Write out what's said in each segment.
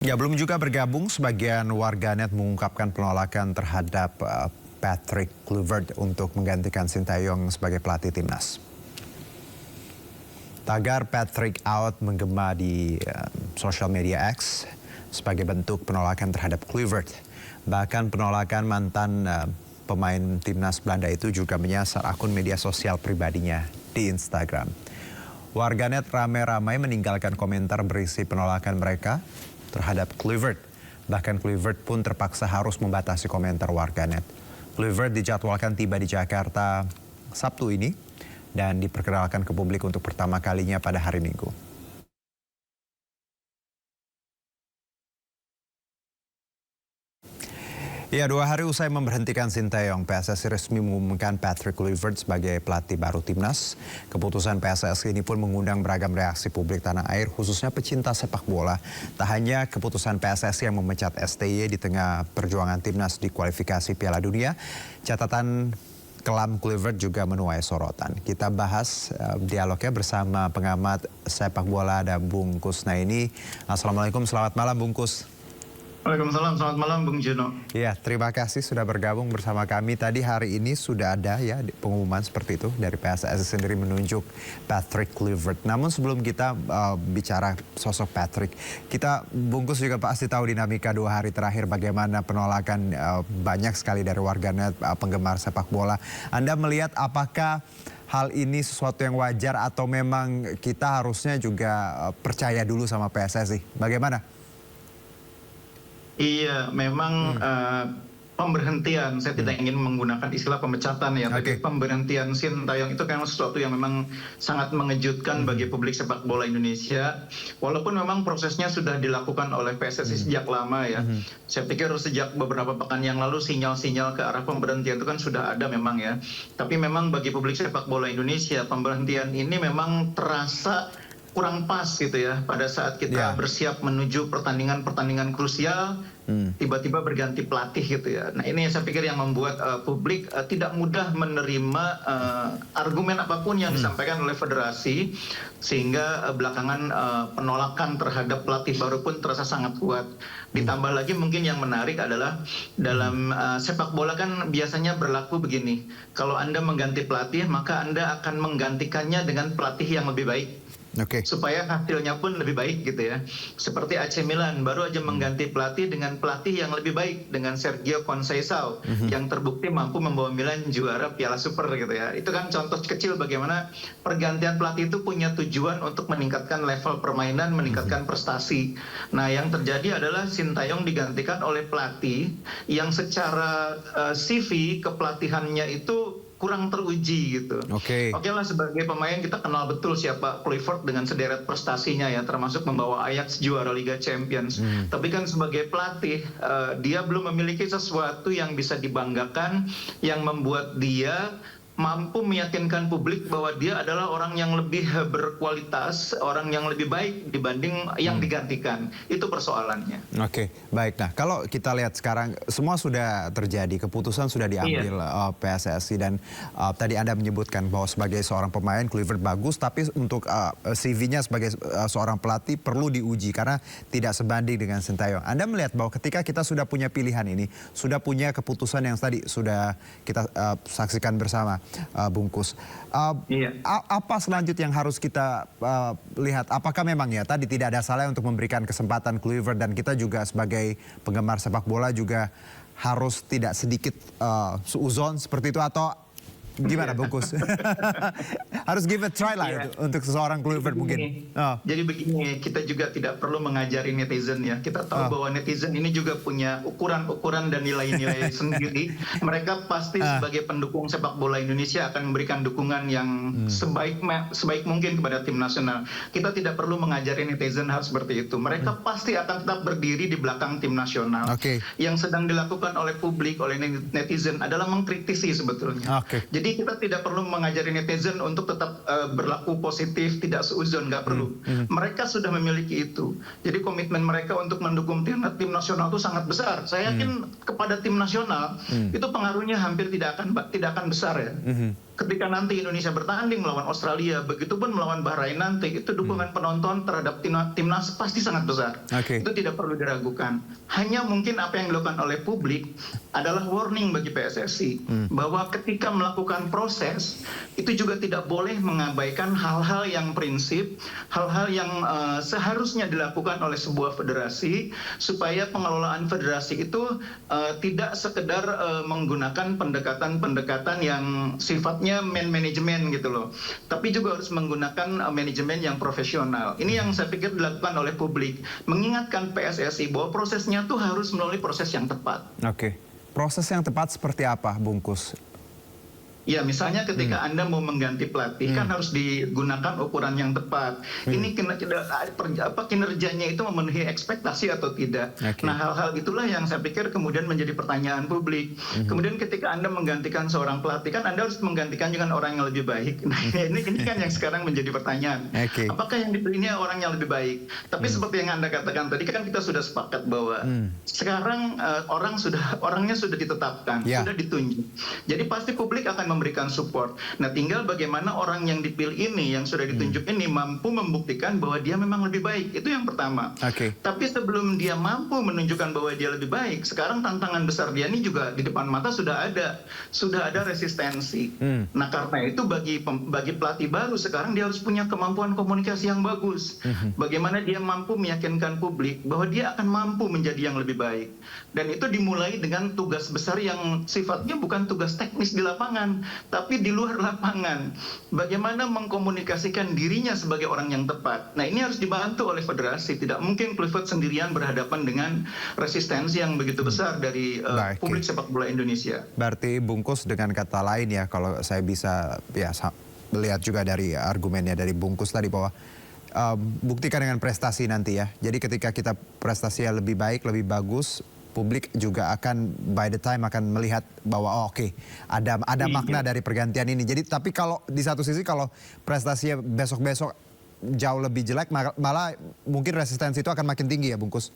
Ya, belum juga bergabung, sebagian warganet mengungkapkan penolakan terhadap Patrick Kluivert untuk menggantikan Sintayong sebagai pelatih timnas. Tagar Patrick out menggema di sosial media X sebagai bentuk penolakan terhadap Kluivert. Bahkan penolakan mantan pemain timnas Belanda itu juga menyasar akun media sosial pribadinya di Instagram. Warganet ramai-ramai meninggalkan komentar berisi penolakan mereka terhadap Kluivert. Bahkan Kluivert pun terpaksa harus membatasi komentar warganet. Kluivert dijadwalkan tiba di Jakarta Sabtu ini dan diperkenalkan ke publik untuk pertama kalinya pada hari Minggu. Ya, 2 hari usai memberhentikan Sintayong, PSSI resmi mengumumkan Patrick Kluivert sebagai pelatih baru timnas. Keputusan PSSI ini pun mengundang beragam reaksi publik tanah air, khususnya pecinta sepak bola. Tak hanya keputusan PSSI yang memecat STY di tengah perjuangan timnas di kualifikasi Piala Dunia, catatan kelam Kluivert juga menuai sorotan. Kita bahas dialognya bersama pengamat sepak bola ada Bung Kusnaini. Assalamualaikum, selamat malam Bung Kus. Waalaikumsalam, selamat malam Bung Juno. Ya, terima kasih sudah bergabung bersama kami. Tadi hari ini sudah ada ya pengumuman seperti itu dari PSSI sendiri menunjuk Patrick Kluivert. Namun sebelum kita bicara sosok Patrick, kita Bungkus juga pasti tahu dinamika 2 hari terakhir bagaimana penolakan banyak sekali dari warganet penggemar sepak bola. Anda melihat apakah hal ini sesuatu yang wajar atau memang kita harusnya juga percaya dulu sama PSSI? Bagaimana? Iya, memang pemberhentian, saya tidak ingin menggunakan istilah pemecatan ya, tapi pemberhentian Sintayong itu kan sesuatu yang memang sangat mengejutkan bagi publik sepak bola Indonesia. Walaupun memang prosesnya sudah dilakukan oleh PSSI sejak lama ya. Saya pikir sejak beberapa pekan yang lalu sinyal-sinyal ke arah pemberhentian itu kan sudah ada memang ya. Tapi memang bagi publik sepak bola Indonesia, pemberhentian ini memang terasa kurang pas gitu ya pada saat kita bersiap menuju pertandingan-pertandingan krusial, tiba-tiba berganti pelatih gitu ya. Nah ini saya pikir yang membuat publik tidak mudah menerima argumen apapun yang disampaikan oleh federasi, sehingga belakangan penolakan terhadap pelatih baru pun terasa sangat kuat. Ditambah lagi mungkin yang menarik adalah dalam sepak bola kan biasanya berlaku begini, kalau Anda mengganti pelatih maka Anda akan menggantikannya dengan pelatih yang lebih baik. Supaya hasilnya pun lebih baik gitu ya. Seperti AC Milan baru aja mengganti pelatih dengan pelatih yang lebih baik, dengan Sergio Conceição yang terbukti mampu membawa Milan juara Piala Super gitu ya. Itu kan contoh kecil bagaimana pergantian pelatih itu punya tujuan untuk meningkatkan level permainan, meningkatkan prestasi. Nah yang terjadi adalah Sintayong digantikan oleh pelatih yang secara CV kepelatihannya itu kurang teruji gitu. Oke lah, sebagai pemain kita kenal betul siapa Kluivert dengan sederet prestasinya ya, termasuk membawa Ajax juara Liga Champions. Tapi kan sebagai pelatih dia belum memiliki sesuatu yang bisa dibanggakan, yang membuat dia mampu meyakinkan publik bahwa dia adalah orang yang lebih berkualitas, orang yang lebih baik dibanding yang digantikan. Itu persoalannya. Oke, baik. Nah, kalau kita lihat sekarang semua sudah terjadi, keputusan sudah diambil PSSI dan tadi Anda menyebutkan bahwa sebagai seorang pemain Kluivert bagus, tapi untuk CV-nya sebagai seorang pelatih perlu diuji karena tidak sebanding dengan Sintayong. Anda melihat bahwa ketika kita sudah punya pilihan ini, sudah punya keputusan yang tadi sudah kita saksikan bersama, Bungkus. Apa selanjutnya yang harus kita lihat? Apakah memang ya tadi tidak ada salah untuk memberikan kesempatan Kluivert, dan kita juga sebagai penggemar sepak bola juga harus tidak sedikit suuzon seperti itu, atau gimana Bungkus? Harus give it try lah untuk seseorang Kluivert mungkin. Jadi begini, kita juga tidak perlu mengajari netizen ya. Kita tahu bahwa netizen ini juga punya ukuran-ukuran dan nilai-nilai sendiri. Mereka pasti sebagai pendukung sepak bola Indonesia akan memberikan dukungan yang sebaik mungkin kepada tim nasional. Kita tidak perlu mengajari netizen hal seperti itu. Mereka pasti akan tetap berdiri di belakang tim nasional. Yang sedang dilakukan oleh publik, oleh netizen adalah mengkritisi sebetulnya. Jadi kita tidak perlu mengajari netizen untuk tetap berlaku positif, tidak seuzon, nggak perlu. Mereka sudah memiliki itu. Jadi komitmen mereka untuk mendukung tim nasional itu sangat besar. Saya yakin kepada tim nasional itu pengaruhnya hampir tidak akan besar ya. ketika nanti Indonesia bertanding melawan Australia, begitupun melawan Bahrain nanti, itu dukungan penonton terhadap timnas pasti sangat besar. Itu tidak perlu diragukan. Hanya mungkin apa yang dilakukan oleh publik adalah warning bagi PSSI bahwa ketika melakukan proses itu juga tidak boleh mengabaikan hal-hal yang prinsip, hal-hal yang seharusnya dilakukan oleh sebuah federasi supaya pengelolaan federasi itu tidak sekedar menggunakan pendekatan-pendekatan yang sifatnya manajemen gitu loh, tapi juga harus menggunakan manajemen yang profesional. Ini yang saya pikir dilakukan oleh publik, mengingatkan PSSI bahwa prosesnya tuh harus melalui proses yang tepat. Oke, proses yang tepat seperti apa, Bungkus? Ya, misalnya ketika Anda mau mengganti pelatih kan harus digunakan ukuran yang tepat. Ini kinerjanya itu memenuhi ekspektasi atau tidak. Nah, hal-hal itulah yang saya pikir kemudian menjadi pertanyaan publik. Kemudian ketika Anda menggantikan seorang pelatih kan Anda harus menggantikan dengan orang yang lebih baik. Nah, ini kan yang sekarang menjadi pertanyaan. Apakah yang dipilih ini orang yang lebih baik? Tapi seperti yang Anda katakan tadi kan kita sudah sepakat bahwa sekarang orangnya sudah ditetapkan, sudah ditunjuk. Jadi pasti publik akan memberikan support. Nah, tinggal bagaimana orang yang dipilih ini, yang sudah ditunjuk ini mampu membuktikan bahwa dia memang lebih baik. Itu yang pertama. Tapi sebelum dia mampu menunjukkan bahwa dia lebih baik, sekarang tantangan besar dia ini juga di depan mata sudah ada resistensi. Nah, karena itu bagi pelatih baru sekarang dia harus punya kemampuan komunikasi yang bagus. Bagaimana dia mampu meyakinkan publik bahwa dia akan mampu menjadi yang lebih baik. Dan itu dimulai dengan tugas besar yang sifatnya bukan tugas teknis di lapangan, tapi di luar lapangan. Bagaimana mengkomunikasikan dirinya sebagai orang yang tepat. Nah, ini harus dibantu oleh federasi. Tidak mungkin Kluivert sendirian berhadapan dengan resistensi yang begitu besar dari publik sepak bola Indonesia. Berarti Bungkus dengan kata lain ya, kalau saya bisa melihat juga dari argumennya dari Bungkus tadi bahwa buktikan dengan prestasi nanti ya. Jadi ketika kita prestasinya lebih baik, lebih bagus, publik juga akan by the time akan melihat bahwa ada makna dari pergantian ini. Jadi tapi kalau di satu sisi kalau prestasinya besok-besok jauh lebih jelek, malah mungkin resistensi itu akan makin tinggi ya, Bungkus.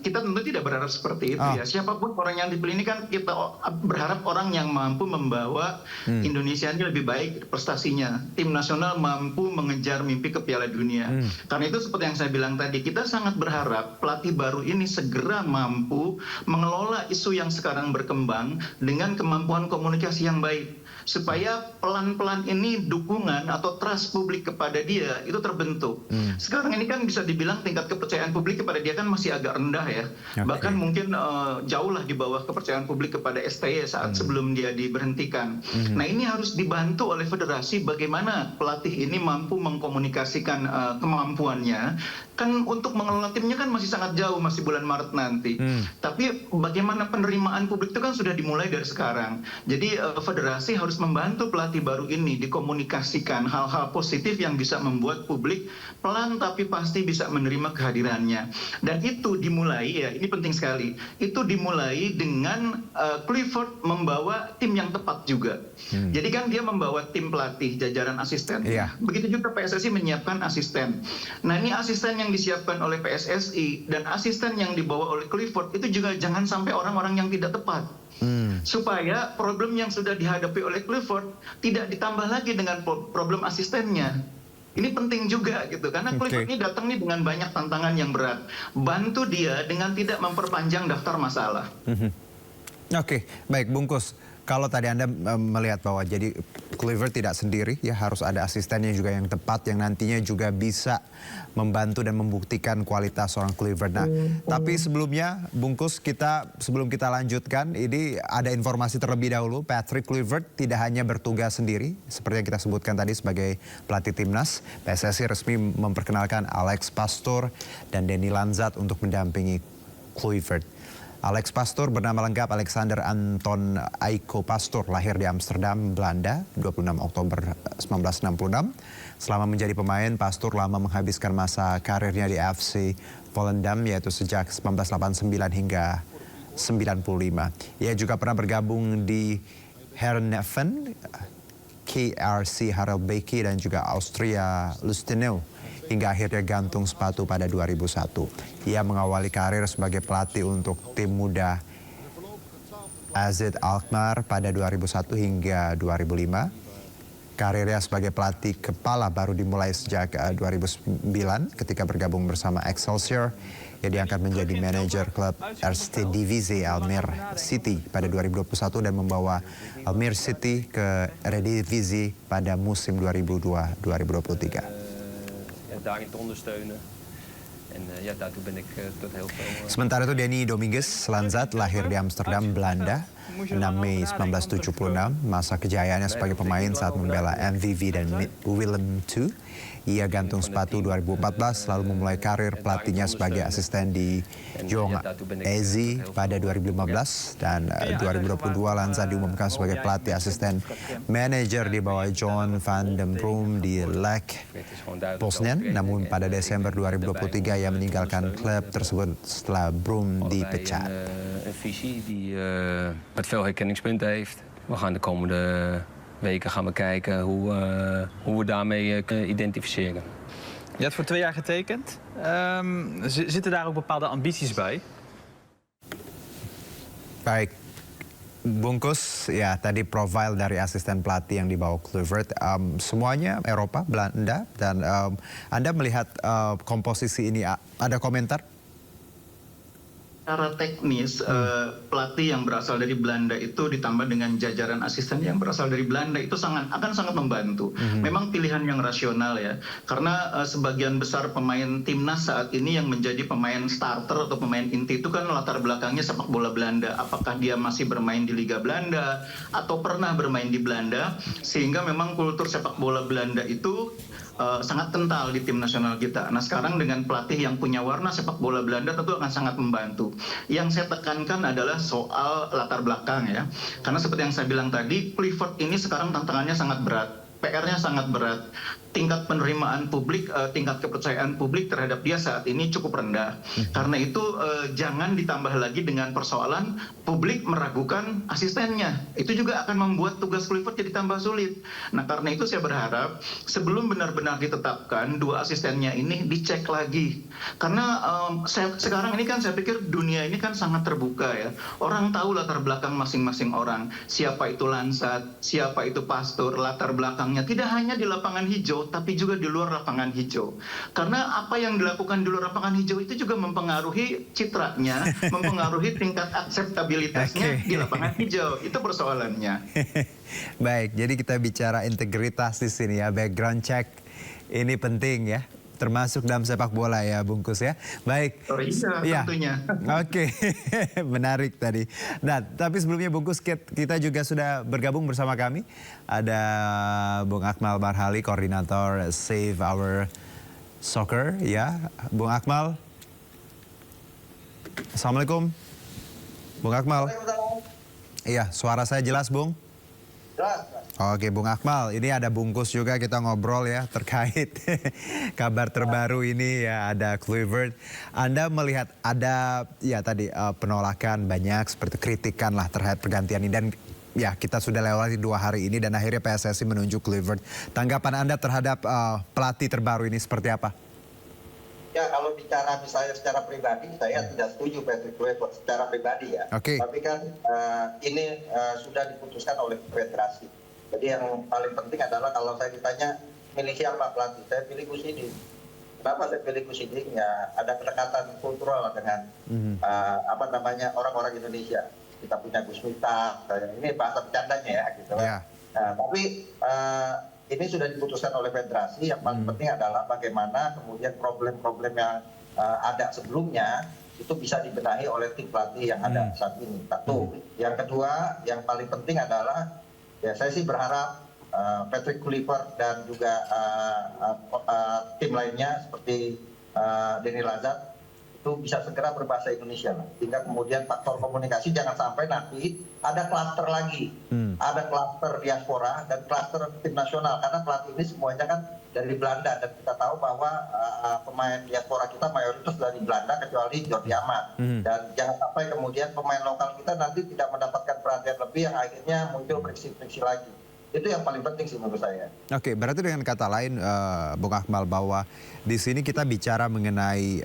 Kita tentu tidak berharap seperti itu ya. Siapapun orang yang dipilih ini kan kita berharap orang yang mampu membawa Indonesia ini lebih baik prestasinya. Tim nasional mampu mengejar mimpi ke Piala Dunia. Karena itu seperti yang saya bilang tadi, kita sangat berharap pelatih baru ini segera mampu mengelola isu yang sekarang berkembang dengan kemampuan komunikasi yang baik. Supaya pelan-pelan ini dukungan atau trust publik kepada dia itu terbentuk. Sekarang ini kan bisa dibilang tingkat kepercayaan publik kepada dia kan masih agak rendah ya. Bahkan mungkin jauh lah di bawah kepercayaan publik kepada STY saat sebelum dia diberhentikan. Nah, ini harus dibantu oleh federasi bagaimana pelatih ini mampu mengkomunikasikan kemampuannya. Kan untuk mengelola timnya kan masih sangat jauh, masih bulan Maret nanti. Tapi bagaimana penerimaan publik itu kan sudah dimulai dari sekarang. Jadi federasi harus membantu pelatih baru ini dikomunikasikan hal-hal positif yang bisa membuat publik pelan tapi pasti bisa menerima kehadirannya. Dan itu dimulai, ya ini penting sekali, itu dimulai dengan Kluivert membawa tim yang tepat juga. Jadi kan dia membawa tim pelatih, jajaran asisten. Begitu juga PSSI menyiapkan asisten. Nah, ini asisten yang disiapkan oleh PSSI dan asisten yang dibawa oleh Kluivert itu juga jangan sampai orang-orang yang tidak tepat. Supaya problem yang sudah dihadapi oleh Kluivert tidak ditambah lagi dengan problem asistennya. Ini penting juga gitu, karena Kluivert ini datang nih dengan banyak tantangan yang berat. Bantu dia dengan tidak memperpanjang daftar masalah. Baik Bungkus. Kalau tadi Anda melihat bahwa jadi Kluivert tidak sendiri, ya harus ada asistennya juga yang tepat yang nantinya juga bisa membantu dan membuktikan kualitas seorang Kluivert. Nah, tapi sebelumnya Bungkus, sebelum kita lanjutkan, ini ada informasi terlebih dahulu. Patrick Kluivert tidak hanya bertugas sendiri, seperti yang kita sebutkan tadi sebagai pelatih timnas. PSSI resmi memperkenalkan Alex Pastoor dan Denny Lanzat untuk mendampingi Kluivert. Alex Pastoor bernama lengkap Alexander Anton Aiko Pastoor, lahir di Amsterdam, Belanda, 26 Oktober 1966. Selama menjadi pemain, Pastoor lama menghabiskan masa karirnya di FC Volendam, yaitu sejak 1989 hingga 95. Ia juga pernah bergabung di Heerenveen, KRC Harelbeke dan juga Austria Lustenau, hingga akhirnya gantung sepatu pada 2001. Ia mengawali karir sebagai pelatih untuk tim muda Azid Alkmaar pada 2001 hingga 2005. Karirnya sebagai pelatih kepala baru dimulai sejak 2009 ketika bergabung bersama Excelsior. Ia diangkat menjadi manajer klub Eerste Divisie Almere City pada 2021 dan membawa Almere City ke Eredivisie pada musim 2002-2023. Daarin te ondersteunen. En ja, daartoe ben ik tot heel veel... Sementara itu Danny Dominguez Lanzat lahir di Amsterdam, Belanda, 6 Mei 1976. Masa kejayaannya sebagai pemain saat membela MVV dan Willem II. Ia gantung sepatu 2014 lalu memulai karir pelatihnya sebagai asisten di Jong Ezi pada 2015 dan 2022 Lanzat diumumkan sebagai pelatih asisten manajer di bawah John van den Brom di Lech Poznan. Namun pada Desember 2023 ia meninggalkan klub tersebut setelah Brom dipecat. Een visie die met veel herkenningspunten heeft. We gaan de komende weken gaan we kijken hoe we daarmee kunnen identificeren. Je hebt voor 2 jaar getekend. Zitten daar ook bepaalde ambities bij? Baik, Bungkus, ya tadi profil dari asisten pelatih yang dibawa Kluivert, semuanya Eropa, Belanda, dan Anda melihat komposisi ini, ada komentar? Secara teknis, pelatih yang berasal dari Belanda itu ditambah dengan jajaran asisten yang berasal dari Belanda itu akan sangat membantu. Memang pilihan yang rasional ya, karena sebagian besar pemain timnas saat ini yang menjadi pemain starter atau pemain inti itu kan latar belakangnya sepak bola Belanda. Apakah dia masih bermain di Liga Belanda atau pernah bermain di Belanda, sehingga memang kultur sepak bola Belanda itu sangat kental di tim nasional kita. Nah sekarang dengan pelatih yang punya warna sepak bola Belanda tentu akan sangat membantu. Yang saya tekankan adalah soal latar belakang ya. Karena seperti yang saya bilang tadi, Kluivert ini sekarang tantangannya sangat berat. PR-nya sangat berat. Tingkat penerimaan publik, tingkat kepercayaan publik terhadap dia saat ini cukup rendah. Karena itu jangan ditambah lagi dengan persoalan publik meragukan asistennya. Itu juga akan membuat tugas Kluivert jadi tambah sulit. Nah karena itu saya berharap sebelum benar-benar ditetapkan, 2 asistennya ini dicek lagi. Karena sekarang ini kan saya pikir dunia ini kan sangat terbuka ya. Orang tahu latar belakang masing-masing orang. Siapa itu Lanzat, siapa itu Pastur, latar belakangnya. Tidak hanya di lapangan hijau, tapi juga di luar lapangan hijau. Karena apa yang dilakukan di luar lapangan hijau itu juga mempengaruhi citranya, mempengaruhi tingkat akseptabilitasnya di lapangan hijau. Itu persoalannya. Baik, jadi kita bicara integritas di sini ya, background check ini penting ya. Termasuk dalam sepak bola ya Bungkus ya. Baik. Oh iya, tentunya. Oke, menarik tadi. Nah, tapi sebelumnya Bungkus kita juga sudah bergabung bersama kami. Ada Bung Akmal Marhali, koordinator Save Our Soccer ya. Bung Akmal. Assalamualaikum. Bung Akmal. Iya, suara saya jelas Bung? Jelas. Oke Bung Akmal, ini ada Bungkus juga kita ngobrol ya terkait kabar terbaru ini ya, ada Kluivert. Anda melihat ada ya tadi penolakan banyak seperti kritikan lah terhadap pergantian ini dan ya kita sudah lewati 2 hari ini dan akhirnya PSSI menunjuk Kluivert. Tanggapan Anda terhadap pelatih terbaru ini seperti apa? Ya kalau bicara misalnya secara pribadi, saya tidak setuju Patrick Kluivert secara pribadi ya. Oke. Tapi kan ini sudah diputuskan oleh federasi. Jadi yang paling penting adalah kalau saya ditanya milih siapa pelatih, saya pilih Gus Idding. Kenapa saya pilih Gus Idding? Ya ada kedekatan kultural dengan orang-orang Indonesia. Kita punya Gus Miftah, ini bahasa bercandanya ya gitu. Yeah. Tapi ini sudah diputuskan oleh federasi. Yang paling penting adalah bagaimana kemudian problem-problem yang ada sebelumnya itu bisa dibenahi oleh tim pelatih yang ada saat ini. Satu. Yang kedua, yang paling penting adalah ya saya sih berharap Patrick Kluivert dan juga tim lainnya seperti Danny Lanzat itu bisa segera berbahasa Indonesia lah. Sehingga kemudian faktor komunikasi jangan sampai nanti ada klaster lagi. Ada klaster diaspora dan klaster tim nasional. Karena pelatih ini semuanya kan dari Belanda. Dan kita tahu bahwa pemain diaspora kita mayoritas dari Belanda kecuali Jordi Amat. Dan jangan sampai kemudian pemain lokal kita nanti tidak mendapatkan perhatian lebih yang akhirnya muncul friksi-friksi lagi. Itu yang paling penting sih menurut saya. Oke, berarti dengan kata lain Bung Akmal bahwa di sini kita bicara mengenai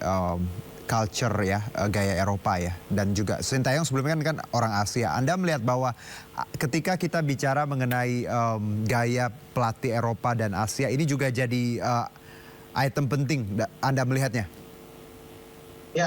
culture ya, gaya Eropa ya. Dan juga Sintayong sebelumnya kan orang Asia. Anda melihat bahwa ketika kita bicara mengenai gaya pelatih Eropa dan Asia, ini juga jadi item penting Anda melihatnya? Ya,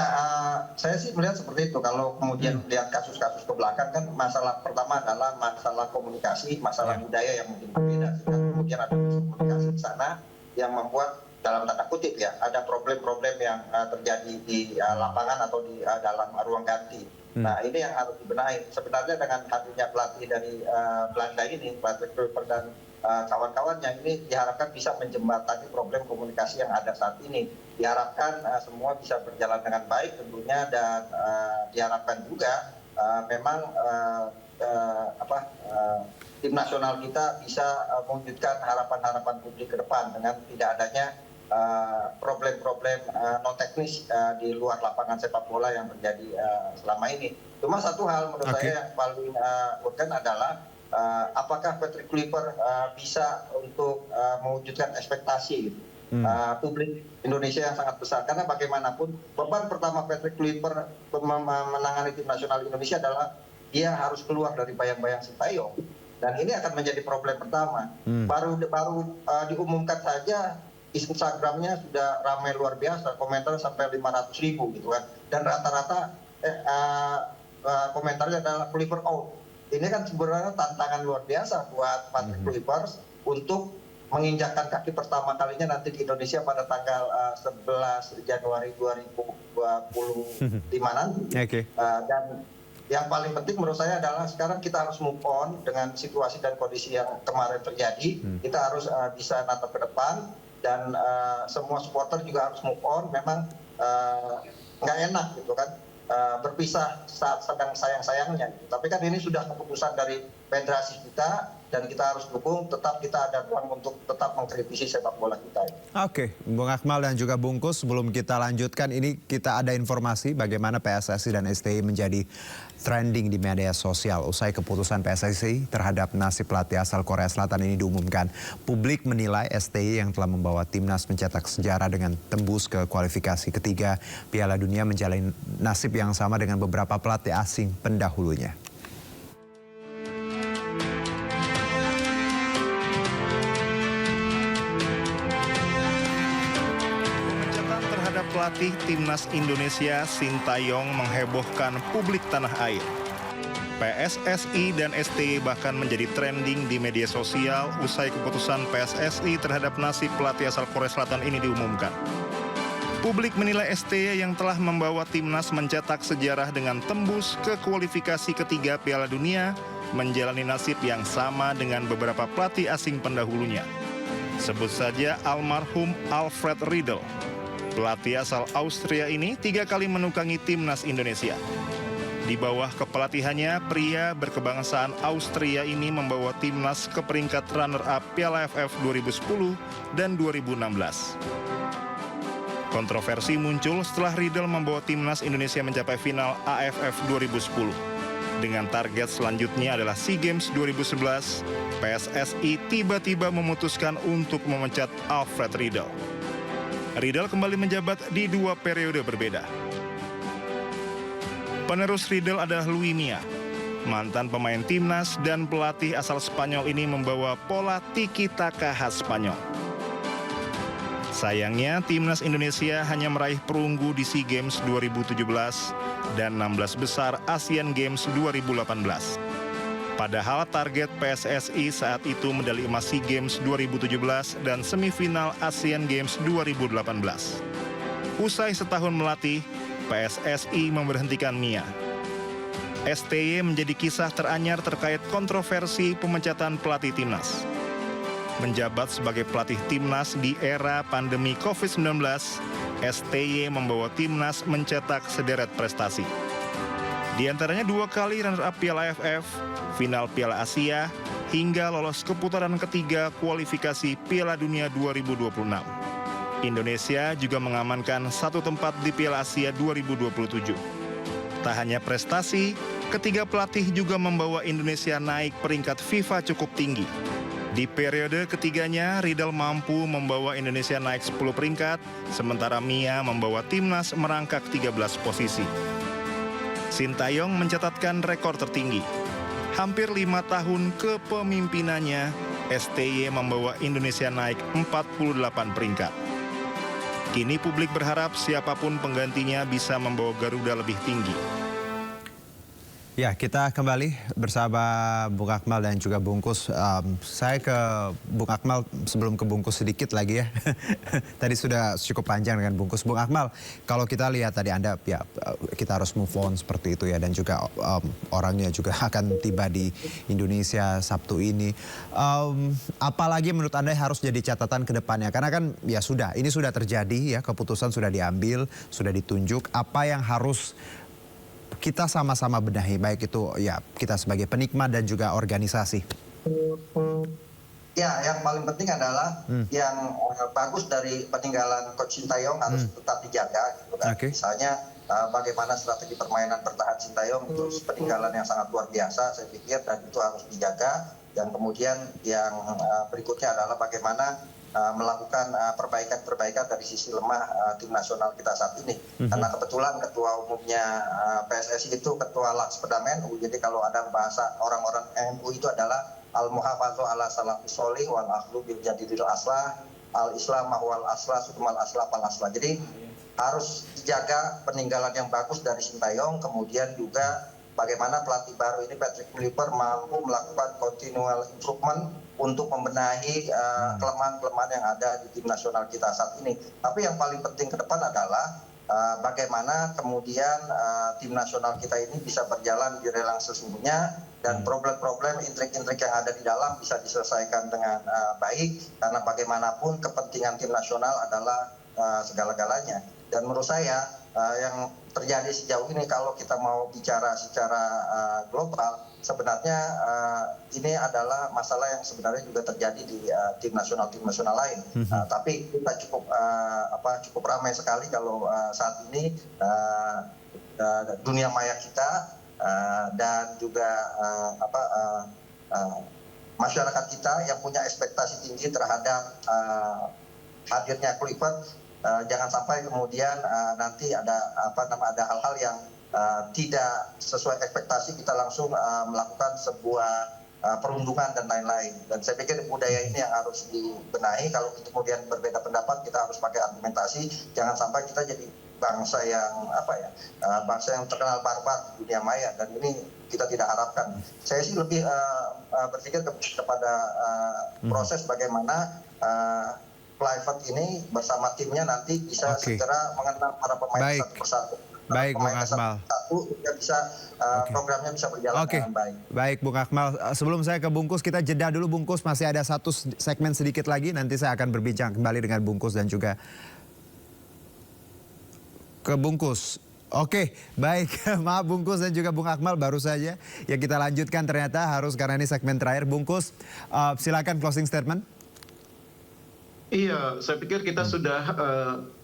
saya sih melihat seperti itu. Kalau kemudian lihat kasus-kasus ke belakang kan masalah pertama adalah masalah komunikasi, masalah budaya yang mungkin berbeda. Kemudian ada komunikasi di sana yang membuat dalam tanda kutip ya ada problem-problem yang terjadi di lapangan atau di dalam ruang ganti. Nah ini yang harus dibenahi. Sebenarnya dengan hadirnya pelatih dari Belanda ini, pelatih Kluivert dan kawan-kawannya ini diharapkan bisa menjembatani problem komunikasi yang ada saat ini. Diharapkan semua bisa berjalan dengan baik tentunya dan diharapkan juga memang tim nasional kita bisa mewujudkan harapan-harapan publik ke depan dengan tidak adanya problem-problem non teknis di luar lapangan sepak bola yang terjadi selama ini. Cuma satu hal menurut saya yang paling urgen adalah apakah Patrick Kluivert bisa untuk mewujudkan ekspektasi publik Indonesia yang sangat besar. Karena bagaimanapun beban pertama Patrick Kluivert menangani tim nasional Indonesia adalah dia harus keluar dari bayang-bayang Sintayong. Dan ini akan menjadi problem pertama. Baru diumumkan saja Instagramnya sudah ramai luar biasa, komentar sampai 500.000 gitu kan. Dan rata-rata komentarnya adalah Kluivert out. Ini kan sebenarnya tantangan luar biasa buat Patrick Kluivert untuk menginjakkan kaki pertama kalinya nanti di Indonesia pada tanggal 11 Januari 2025 nanti. Dan yang paling penting menurut saya adalah sekarang kita harus move on dengan situasi dan kondisi yang kemarin terjadi. Kita harus bisa natap ke depan dan semua supporter juga harus move on. Memang nggak enak gitu kan. Berpisah saat sedang sayang-sayangnya. Tapi kan ini sudah keputusan dari federasi kita dan kita harus dukung, tetap kita ada ruang untuk tetap mengkritisi sepak bola kita. Oke, Bung Akmal dan juga Bungkus, sebelum kita lanjutkan ini kita ada informasi bagaimana PSSI dan STI menjadi trending di media sosial usai keputusan PSSI terhadap nasib pelatih asal Korea Selatan ini diumumkan. Publik menilai STI yang telah membawa timnas mencetak sejarah dengan tembus ke kualifikasi ketiga Piala Dunia menjalani nasib yang sama dengan beberapa pelatih asing pendahulunya. Pelatih timnas Indonesia Sintayong menghebohkan publik tanah air. PSSI dan STY bahkan menjadi trending di media sosial usai keputusan PSSI terhadap nasib pelatih asal Korea Selatan ini diumumkan. Publik menilai STY yang telah membawa timnas mencetak sejarah dengan tembus ke kualifikasi ketiga Piala Dunia menjalani nasib yang sama dengan beberapa pelatih asing pendahulunya. Sebut saja almarhum Alfred Riedel. Pelatih asal Austria ini 3 kali menukangi timnas Indonesia. Di bawah kepelatihannya, pria berkebangsaan Austria ini membawa timnas ke peringkat runner-up Piala AFF 2010 dan 2016. Kontroversi muncul setelah Riedel membawa timnas Indonesia mencapai final AFF 2010. Dengan target selanjutnya adalah SEA Games 2011, PSSI tiba-tiba memutuskan untuk memecat Alfred Riedel. Riedel kembali menjabat di 2 periode berbeda. Penerus Riedel adalah Luis Milla. Mantan pemain timnas dan pelatih asal Spanyol ini membawa pola tiki-taka khas Spanyol. Sayangnya, timnas Indonesia hanya meraih perunggu di SEA Games 2017 dan 16 besar Asian Games 2018. Padahal target PSSI saat itu medali emas SEA Games 2017 dan semifinal Asian Games 2018. Usai setahun melatih, PSSI memberhentikan Milla. STY menjadi kisah teranyar terkait kontroversi pemecatan pelatih timnas. Menjabat sebagai pelatih timnas di era pandemi COVID-19, STY membawa timnas mencetak sederet prestasi. Di antaranya 2 kali runner-up Piala AFF, final Piala Asia, hingga lolos ke putaran ketiga kualifikasi Piala Dunia 2026. Indonesia juga mengamankan 1 tempat di Piala Asia 2027. Tak hanya prestasi, ketiga pelatih juga membawa Indonesia naik peringkat FIFA cukup tinggi. Di periode ketiganya, Riedel mampu membawa Indonesia naik 10 peringkat, sementara Mia membawa timnas merangkak 13 posisi. Sintayong mencatatkan rekor tertinggi. Hampir 5 tahun kepemimpinannya, STY membawa Indonesia naik 48 peringkat. Kini publik berharap siapapun penggantinya bisa membawa Garuda lebih tinggi. Ya, kita kembali bersama Bung Akmal dan juga Bungkus. Saya ke Bung Akmal sebelum ke Bungkus sedikit lagi ya. Tadi sudah cukup panjang dengan Bungkus. Bung Akmal, kalau kita lihat tadi Anda, ya kita harus move on seperti itu ya. Dan juga orangnya juga akan tiba di Indonesia Sabtu ini. Apalagi menurut Anda harus jadi catatan ke depannya? Karena kan ya sudah, ini sudah terjadi ya, keputusan sudah diambil, sudah ditunjuk. Apa yang harus kita sama-sama benahi, baik itu ya kita sebagai penikmat dan juga organisasi? Ya, yang paling penting adalah yang bagus dari peninggalan Coach Sintayong harus tetap dijaga, gitu kan. Misalnya bagaimana strategi permainan bertahan Sintayong itu peninggalan yang sangat luar biasa, saya pikir, dan itu harus dijaga. Dan kemudian yang berikutnya adalah bagaimana melakukan perbaikan-perbaikan dari sisi lemah tim nasional kita saat ini. Karena kebetulan ketua umumnya PSSI itu ketua Lakspedamen NU. Jadi kalau ada bahasa orang-orang NU itu adalah al-muhafadzu ala salafus sholih wal akhlu bil jadidil aslah al-islam wal aslah summal aslah fal aslah. Jadi harus dijaga peninggalan yang bagus dari Sintayong, kemudian juga bagaimana pelatih baru ini Patrick Kluivert mampu melakukan continual improvement untuk membenahi kelemahan-kelemahan yang ada di tim nasional kita saat ini. Tapi yang paling penting ke depan adalah bagaimana kemudian tim nasional kita ini bisa berjalan di rel yang sesungguhnya dan problem-problem intrik-intrik yang ada di dalam bisa diselesaikan dengan baik, karena bagaimanapun kepentingan tim nasional adalah segala-galanya. Dan menurut saya yang terjadi sejauh ini, kalau kita mau bicara secara global, sebenarnya ini adalah masalah yang sebenarnya juga terjadi di tim nasional lain. Tapi kita cukup ramai sekali kalau saat ini dunia maya kita dan juga masyarakat kita yang punya ekspektasi tinggi terhadap hadirnya Kluivert. Jangan sampai kemudian nanti ada hal-hal yang tidak sesuai ekspektasi, kita langsung melakukan sebuah perundungan dan lain-lain. Dan saya pikir budaya ini yang harus dibenahi. Kalau kemudian berbeda pendapat, kita harus pakai argumentasi. Jangan sampai kita jadi bangsa yang bangsa yang terkenal barbar di dunia maya, dan ini kita tidak harapkan. Saya sih lebih berpikir kepada proses bagaimana Kluivert ini bersama timnya nanti bisa segera mengenal para pemain satu persatu. Baik, Bung Akmal. Programnya bisa berjalan dengan baik. Baik, Bung Akmal. Sebelum saya ke Bungkus, kita jeda dulu Bungkus. Masih ada satu segmen sedikit lagi. Nanti saya akan berbincang kembali dengan Bungkus dan juga ke Bungkus. Oke, baik. Maaf Bungkus dan juga Bung Akmal, baru saja yang kita lanjutkan ternyata harus karena ini segmen terakhir. Bungkus, silakan closing statement. Iya, saya pikir kita sudah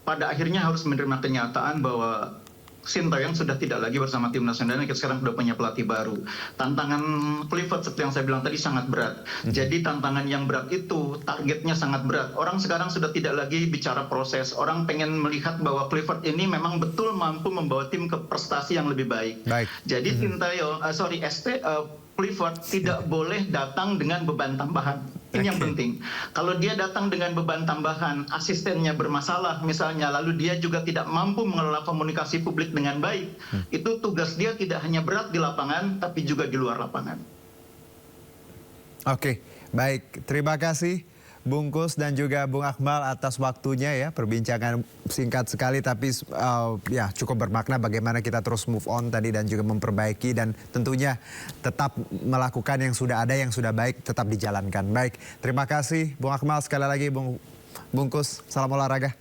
pada akhirnya harus menerima kenyataan bahwa Sintayong sudah tidak lagi bersama tim nasional, kita sekarang sudah punya pelatih baru. Tantangan Kluivert seperti yang saya bilang tadi sangat berat. Jadi tantangan yang berat itu targetnya sangat berat. Orang sekarang sudah tidak lagi bicara proses. Orang pengen melihat bahwa Kluivert ini memang betul mampu membawa tim ke prestasi yang lebih baik. Jadi Kluivert tidak boleh datang dengan beban tambahan. Ini yang penting. Kalau dia datang dengan beban tambahan, asistennya bermasalah misalnya, lalu dia juga tidak mampu mengelola komunikasi publik dengan baik, itu tugas dia tidak hanya berat di lapangan, tapi juga di luar lapangan. Oke, baik. Terima kasih Bungkus dan juga Bung Akmal atas waktunya ya. Perbincangan singkat sekali tapi ya cukup bermakna bagaimana kita terus move on tadi dan juga memperbaiki dan tentunya tetap melakukan yang sudah ada, yang sudah baik tetap dijalankan. Baik, terima kasih Bung Akmal, sekali lagi Bungkus, salam olahraga.